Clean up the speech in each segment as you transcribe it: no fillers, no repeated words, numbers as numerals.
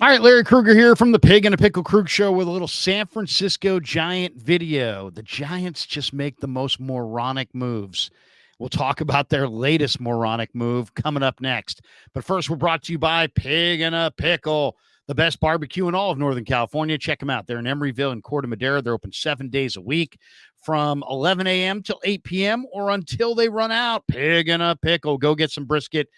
All right, Larry Krueger here from the Pig and a Pickle Krug Show with a little San Francisco Giant video. The Giants just make the most moronic moves. We'll talk about their latest moronic move coming up next. But first, we're brought to you by Pig and a Pickle, the best barbecue in all of Northern California. Check them out. They're in Emeryville and Corte Madera. They're open 7 days a week from 11 a.m. till 8 p.m. or until they run out. Pig and a Pickle. Go get some brisket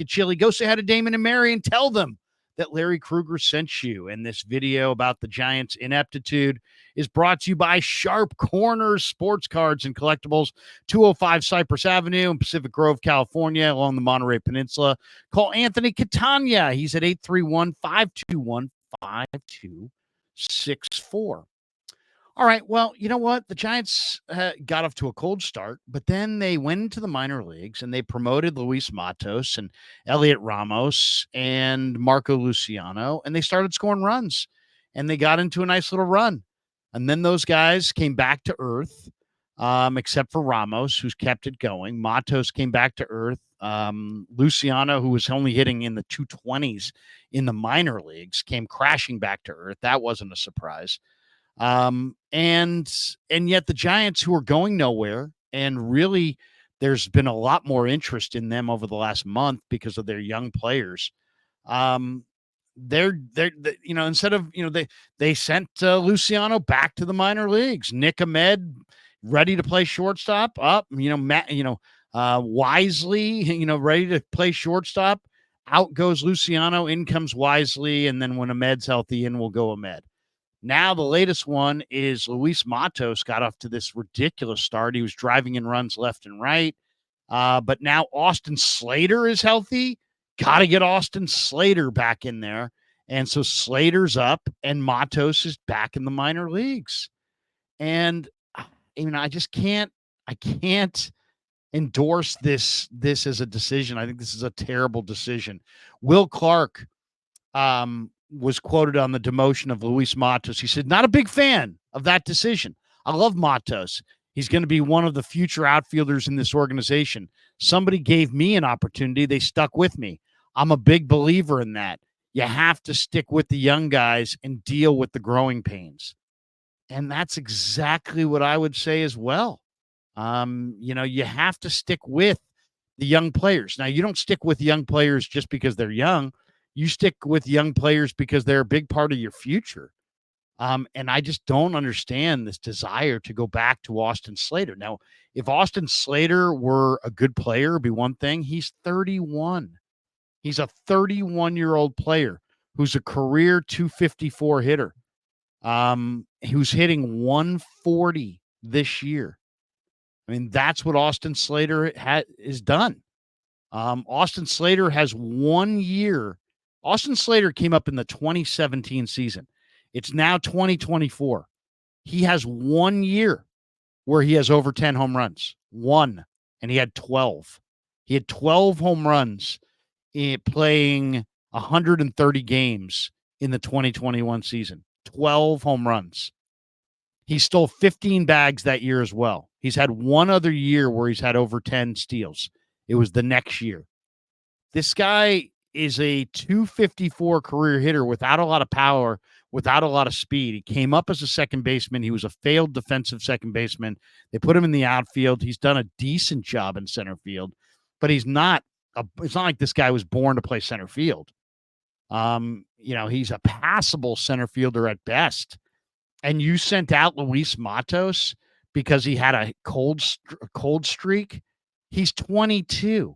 chili. Go say hi to Damon and Mary and tell them that Larry Krueger sent you. And this video about the Giants' ineptitude is brought to you by Sharp Corners Sports Cards and Collectibles, 205 Cypress Avenue in Pacific Grove, California, along the Monterey Peninsula. Call Anthony Catania. He's at 831-521-5264. All right, well, you know what? The Giants got off to a cold start, but then they went into the minor leagues and they promoted Luis Matos and Elliot Ramos and Marco Luciano, and they started scoring runs, and they got into a nice little run. And then those guys came back to earth, except for Ramos, who's kept it going. Matos came back to earth. Luciano, who was only hitting in the 220s in the minor leagues, came crashing back to earth. That wasn't a surprise. And yet the Giants, who are going nowhere, and really there's been a lot more interest in them over the last month because of their young players. They're instead of, they sent Luciano back to the minor leagues. Nick Ahmed ready to play shortstop up, Wisely, ready to play shortstop. Out goes Luciano, in comes Wisely. And then when Ahmed's healthy, in will go Ahmed. Now, the latest one is Luis Matos got off to this ridiculous start. He was driving in runs left and right. But now Austin Slater is healthy. Got to get Austin Slater back in there. And so Slater's up and Matos is back in the minor leagues. And I can't endorse this as a decision. I think this is a terrible decision. Will Clark, was quoted on the demotion of Luis Matos. He said, not a big fan of that decision. I love Matos. He's going to be one of the future outfielders in this organization. Somebody gave me an opportunity. They stuck with me. I'm a big believer in that. You have to stick with the young guys and deal with the growing pains. And that's exactly what I would say as well. You have to stick with the young players. Now, you don't stick with young players just because they're young. You stick with young players because they're a big part of your future. And I just don't understand this desire to go back to Austin Slater. Now, if Austin Slater were a good player, it'd be one thing. He's 31. He's a 31-year-old player who's a career 254 hitter, who's hitting 140 this year. I mean, that's what Austin Slater is done. Austin Slater has 1 year. Austin Slater came up in the 2017 season. It's now 2024. He has 1 year where he has over 10 home runs. One. And he had 12. He had 12 home runs playing 130 games in the 2021 season. 12 home runs. He stole 15 bags that year as well. He's had one other year where he's had over 10 steals. It was the next year. This guy is a 254 career hitter without a lot of power, without a lot of speed. He came up as a second baseman. He was a failed defensive second baseman. They put him in the outfield. He's done a decent job in center field, but it's not like this guy was born to play center field. He's a passable center fielder at best. And you sent out Luis Matos because he had a cold streak. He's 22.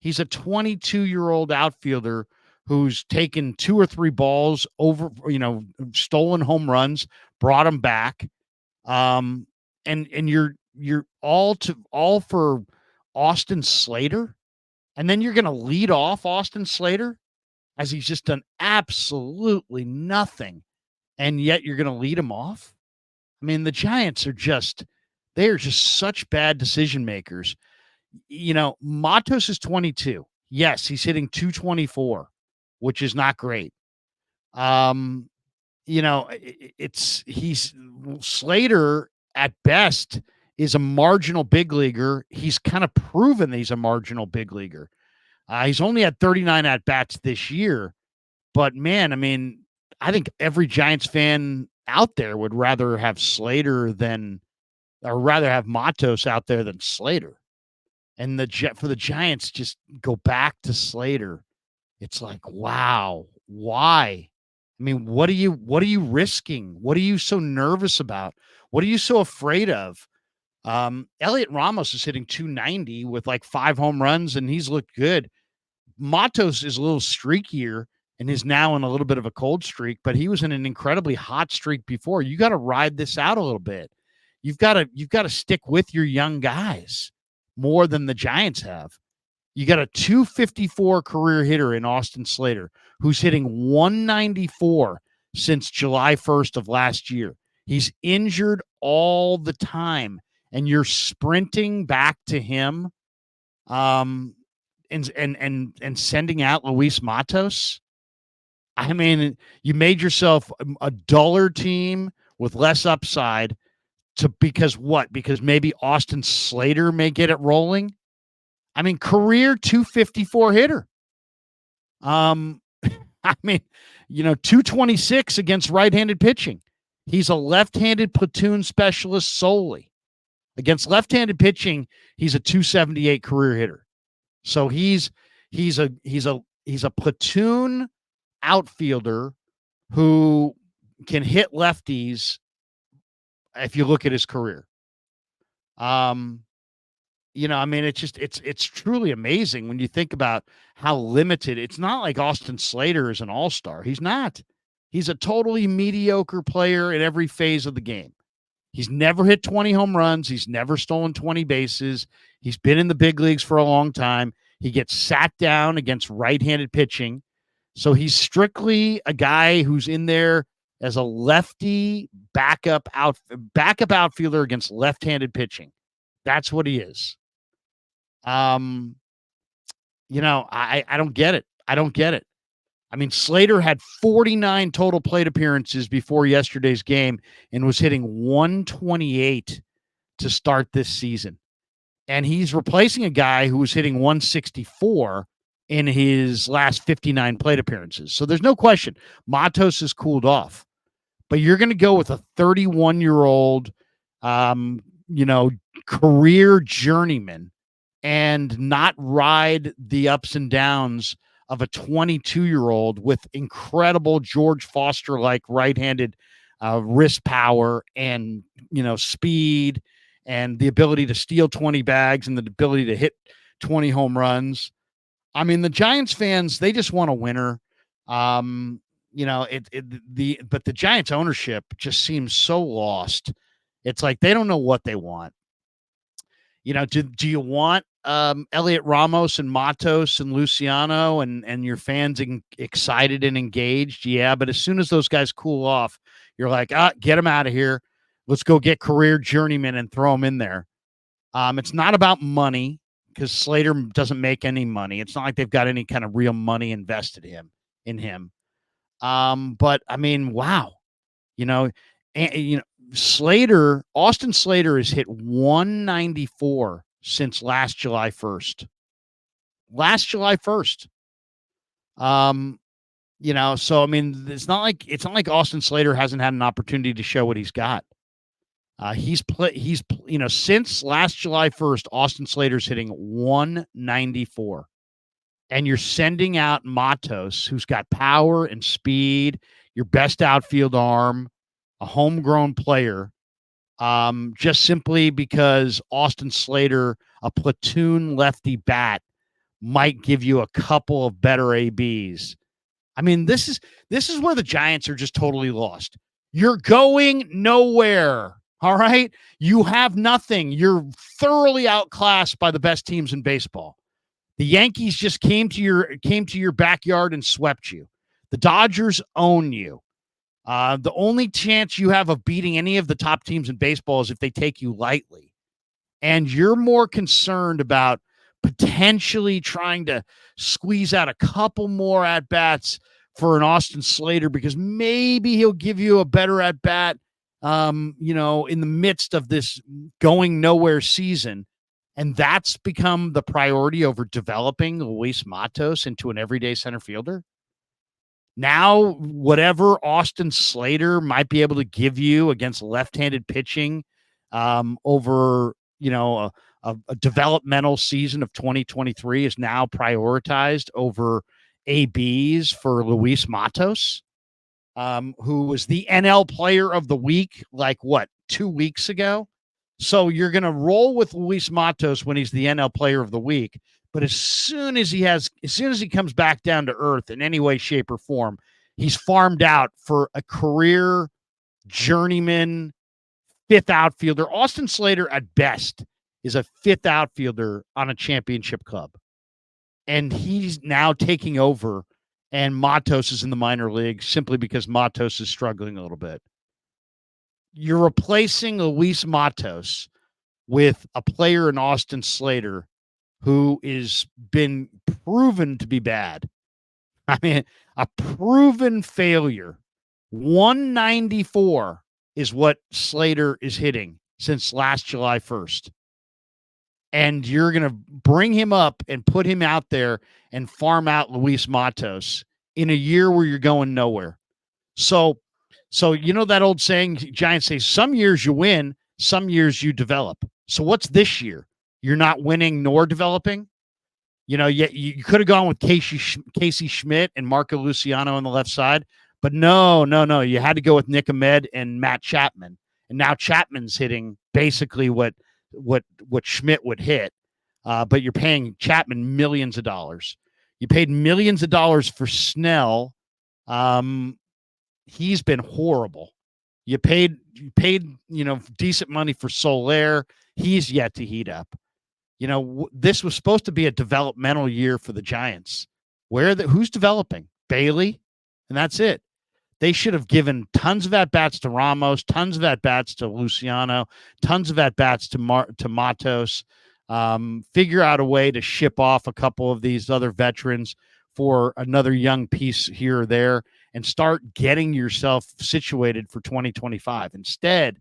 He's a 22-year-old outfielder who's taken 2 or 3 balls over, stolen home runs, brought them back. And you're all for Austin Slater. And then you're going to lead off Austin Slater as he's just done absolutely nothing. And yet you're going to lead him off. I mean, the Giants are just such bad decision makers. Matos is 22. Yes, he's hitting 224, which is not great. Slater at best is a marginal big leaguer. He's kind of proven that he's a marginal big leaguer. He's only had 39 at-bats this year, But man, I mean, I think every Giants fan out there would rather have Slater than, or rather have Matos out there than Slater. And for the Giants, just go back to Slater. It's like, wow, why? I mean, what are you risking? What are you so nervous about? What are you so afraid of? Elliot Ramos is hitting 290 with like 5 home runs, and he's looked good. Matos is a little streakier and is now in a little bit of a cold streak, but he was in an incredibly hot streak before. You got to ride this out a little bit. You've got to stick with your young guys more than the Giants have. You got a 254 career hitter in Austin Slater who's hitting 194 since July 1st of last year. He's injured all the time, and you're sprinting back to him. And sending out Luis Matos. I mean, you made yourself a duller team with less upside because what? Because maybe Austin Slater may get it rolling. I mean, career 254 hitter. I mean, 226 against right-handed pitching. He's a left-handed platoon specialist solely. Against left-handed pitching, he's a 278 career hitter. So he's a platoon outfielder who can hit lefties if you look at his career. I mean, it's truly amazing when you think about how limited. It's not like Austin Slater is an all-star. He's not. He's a totally mediocre player at every phase of the game. He's never hit 20 home runs. He's never stolen 20 bases. He's been in the big leagues for a long time. He gets sat down against right-handed pitching. So he's strictly a guy who's in there as a lefty backup outfielder against left-handed pitching. That's what he is. I don't get it. I don't get it. I mean, Slater had 49 total plate appearances before yesterday's game and was hitting 128 to start this season. And he's replacing a guy who was hitting 164 in his last 59 plate appearances. So there's no question Matos has cooled off. But you're going to go with a 31-year-old, career journeyman and not ride the ups and downs of a 22-year-old with incredible George Foster-like right-handed wrist power and, speed and the ability to steal 20 bags and the ability to hit 20 home runs. I mean, the Giants fans, they just want a winner. But the Giants ownership just seems so lost. It's like they don't know what they want. Do you want Elliot Ramos and Matos and Luciano and your fans excited and engaged? Yeah, but as soon as those guys cool off, you're like, get them out of here. Let's go get career journeymen and throw them in there. It's not about money because Slater doesn't make any money. It's not like they've got any kind of real money invested in him. But I mean, wow, Austin Slater has hit 194 since last July 1st. Last July 1st. So I mean, it's not like Austin Slater hasn't had an opportunity to show what he's got. Since last July 1st, Austin Slater's hitting 194. And you're sending out Matos, who's got power and speed, your best outfield arm, a homegrown player, just simply because Austin Slater, a platoon lefty bat, might give you a couple of better ABs. I mean, this is where the Giants are just totally lost. You're going nowhere. All right. You have nothing. You're thoroughly outclassed by the best teams in baseball. The Yankees just came to your backyard and swept you. The Dodgers own you. The only chance you have of beating any of the top teams in baseball is if they take you lightly. And you're more concerned about potentially trying to squeeze out a couple more at-bats for an Austin Slater because maybe he'll give you a better at-bat, in the midst of this going nowhere season. And that's become the priority over developing Luis Matos into an everyday center fielder. Now, whatever Austin Slater might be able to give you against left-handed pitching over, a developmental season of 2023 is now prioritized over ABs for Luis Matos, who was the NL Player of the Week, 2 weeks ago. So you're going to roll with Luis Matos when he's the NL Player of the Week. But as soon as he comes back down to earth in any way, shape, or form, he's farmed out for a career journeyman fifth outfielder. Austin Slater, at best, is a fifth outfielder on a championship club. And he's now taking over, and Matos is in the minor leagues simply because Matos is struggling a little bit. You're replacing Luis Matos with a player in Austin Slater who is been proven to be bad. I mean, a proven failure. 194 is what Slater is hitting since last July 1st. And you're going to bring him up and put him out there and farm out Luis Matos in a year where you're going nowhere. So that old saying, Giants say, some years you win, some years you develop. So what's this year? You're not winning nor developing? You could have gone with Casey Schmidt and Marco Luciano on the left side, but no. You had to go with Nick Ahmed and Matt Chapman. And now Chapman's hitting basically what Schmidt would hit, but you're paying Chapman millions of dollars. You paid millions of dollars for Snell. He's been horrible. You paid decent money for Soler. He's yet to heat up. This was supposed to be a developmental year for the Giants. Who's developing? Bailey, and that's it. They should have given tons of at-bats to Ramos, tons of at-bats to Luciano, tons of at-bats to Matos. Figure out a way to ship off a couple of these other veterans for another young piece here or there and start getting yourself situated for 2025. Instead,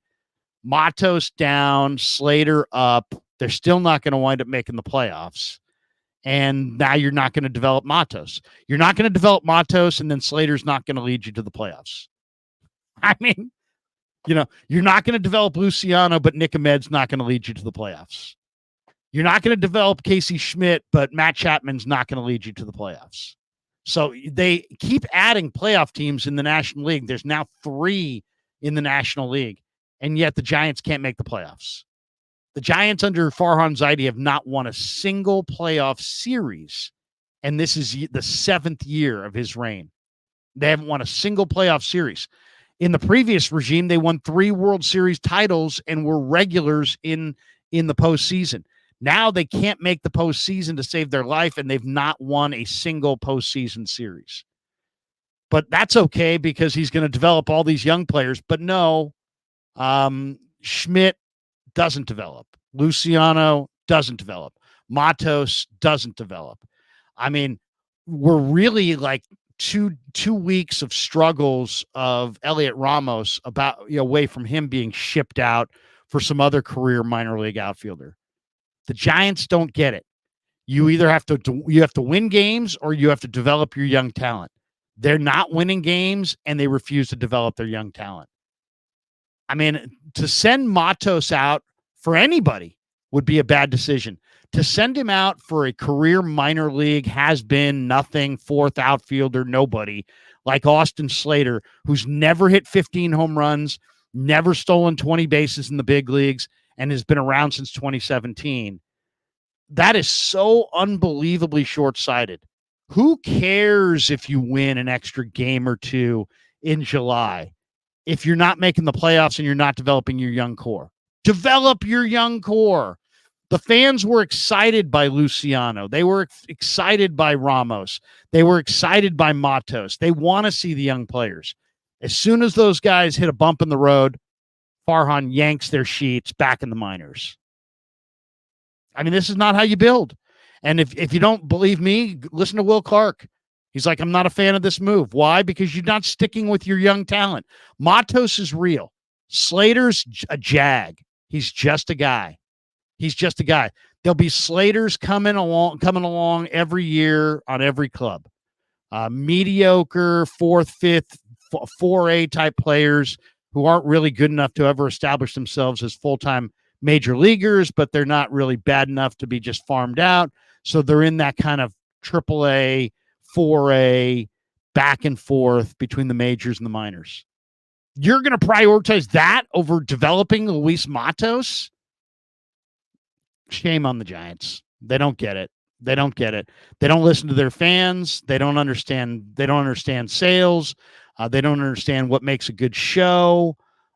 Matos down, Slater up. They're still not going to wind up making the playoffs. And now you're not going to develop Matos. You're not going to develop Matos, and then Slater's not going to lead you to the playoffs. I mean, you're not going to develop Luciano, but Nick Ahmed's not going to lead you to the playoffs. You're not going to develop Casey Schmidt, but Matt Chapman's not going to lead you to the playoffs. So they keep adding playoff teams in the National League. There's now 3 in the National League, and yet the Giants can't make the playoffs. The Giants under Farhan Zaidi have not won a single playoff series, and this is the 7th year of his reign. They haven't won a single playoff series. In the previous regime, they won 3 World Series titles and were regulars in the postseason. Now they can't make the postseason to save their life, and they've not won a single postseason series. But that's okay because he's going to develop all these young players. But no, Schmidt doesn't develop. Luciano doesn't develop. Matos doesn't develop. I mean, we're really like two weeks of struggles of Elliot Ramos away from him being shipped out for some other career minor league outfielder. The Giants don't get it. You either have to win games or you have to develop your young talent. They're not winning games and they refuse to develop their young talent. I mean, to send Matos out for anybody would be a bad decision. To send him out for a career minor league has-been nothing, 4th outfielder, nobody, like Austin Slater, who's never hit 15 home runs, never stolen 20 bases in the big leagues, and has been around since 2017. That is so unbelievably short-sighted. Who cares if you win an extra game or 2 in July if you're not making the playoffs and you're not developing your young core? Develop your young core. The fans were excited by Luciano. They were excited by Ramos. They were excited by Matos. They want to see the young players. As soon as those guys hit a bump in the road, Farhan yanks their sheets back in the minors. I mean, this is not how you build. And if you don't believe me, listen to Will Clark. He's like, I'm not a fan of this move. Why? Because you're not sticking with your young talent. Matos is real. Slater's a jag. He's just a guy. There'll be Slaters coming along every year on every club. mediocre fourth, fifth, 4A type players who aren't really good enough to ever establish themselves as full-time major leaguers, but they're not really bad enough to be just farmed out. So they're in that kind of AAA, 4A, back and forth between the majors and the minors. You're going to prioritize that over developing Luis Matos? Shame on the Giants. They don't get it. They don't get it. They don't listen to their fans. They don't understand. They don't understand sales. They don't understand what makes a good show.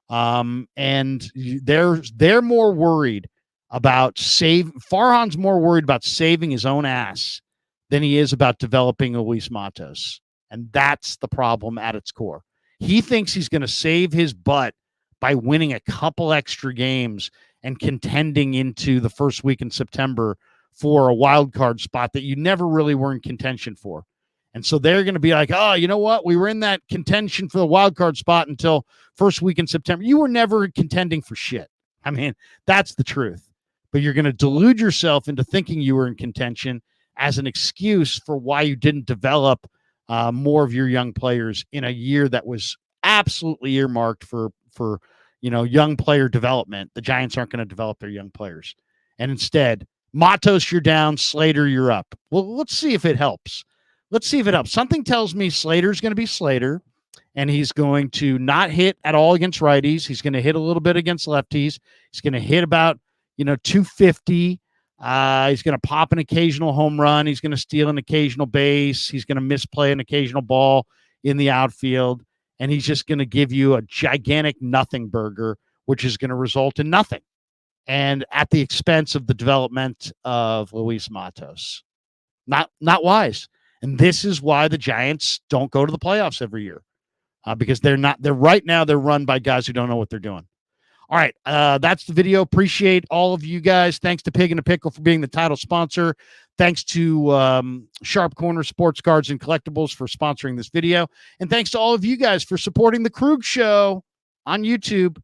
And they're more worried about Farhan's more worried about saving his own ass than he is about developing Luis Matos. And that's the problem at its core. He thinks he's going to save his butt by winning a couple extra games and contending into the first week in September for a wild card spot that you never really were in contention for. And so they're going to be like, oh, you know what? We were in that contention for the wild card spot until first week in September. You were never contending for shit. I mean, that's the truth. But you're going to delude yourself into thinking you were in contention as an excuse for why you didn't develop more of your young players in a year that was absolutely earmarked for young player development. The Giants aren't going to develop their young players. And instead, Matos, you're down. Slater, you're up. Well, let's see if it helps. Something tells me Slater's going to be Slater, and he's going to not hit at all against righties. He's going to hit a little bit against lefties. He's going to hit about 250. He's going to pop an occasional home run. He's going to steal an occasional base. He's going to misplay an occasional ball in the outfield. And he's just going to give you a gigantic nothing burger, which is going to result in nothing. And at the expense of the development of Luis Matos. Not wise. And this is why the Giants don't go to the playoffs every year. Because they're run by guys who don't know what they're doing. All right, that's the video. Appreciate all of you guys. Thanks to Pig and a Pickle for being the title sponsor. Thanks to Sharp Corner Sports Cards and Collectibles for sponsoring this video. And thanks to all of you guys for supporting The Krug Show on YouTube.